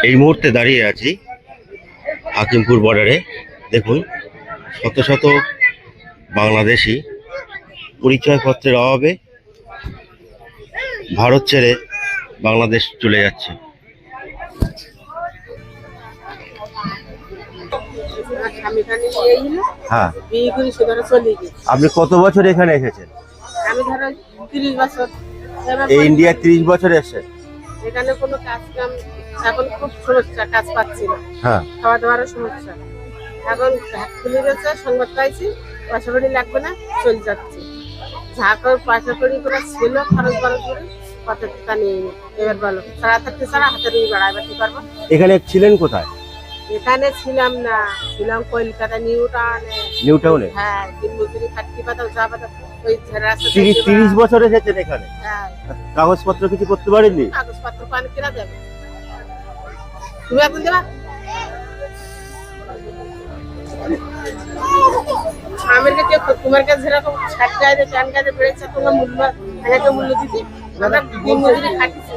এই মুহূর্তে দাঁড়িয়ে আছি হাকিমপুর বর্ডারে। দেখুন, শত শত বাংলাদেশি পরিচয়পত্রের অভাবে ভারত ছেড়ে বাংলাদেশ চলে যাচ্ছে। হ্যাঁ, আপনি কত বছর এখানে এসেছেন? আমি ধরো 30 বছর। এই ইন্ডিয়া 30 বছর এসেছেন। এখানে কোনো কাজ কাম এখন খুব সমস্যা, কাজ পাচ্ছি না। হ্যাঁ, খাওয়া দাওয়ারও সমস্যা। এখন হাত খুলে গেছে, সংবাদ পাইছি পয়সা কড়ি লাগবে না, চলে যাচ্ছে। ঝাঁকর পয়সা কড়ি করে ছিল, খরচ বরচ করে কত টাকা নিয়ে নি। এবার বলো, সারা থাকতে সারা হাতে নিয়ে বেড়াবে, কি পারবো? এখানে ছিলেন কোথায়? এখানে ছিলাম না, ছিলাম কলকাতা নিউ টাউনে। হ্যাঁ, দিন মজুরি খাটতে পাতাম, যা পাতাম ওই রাস্তা। 30 বছর এসেছেন এখানে। হ্যাঁ, কাগজপত্র কিছু করতে পারেননি? কাগজপত্র পান কিনা দেবে, তুমি এখন দেবা। আমার কাছে তোমার কাছে যেরকম শার্ট গায়ে প্যান গায়ে বেড়েছে, তোমার মূল্য মূল্য দিতে আমরা দিন মজুরি খাটছি।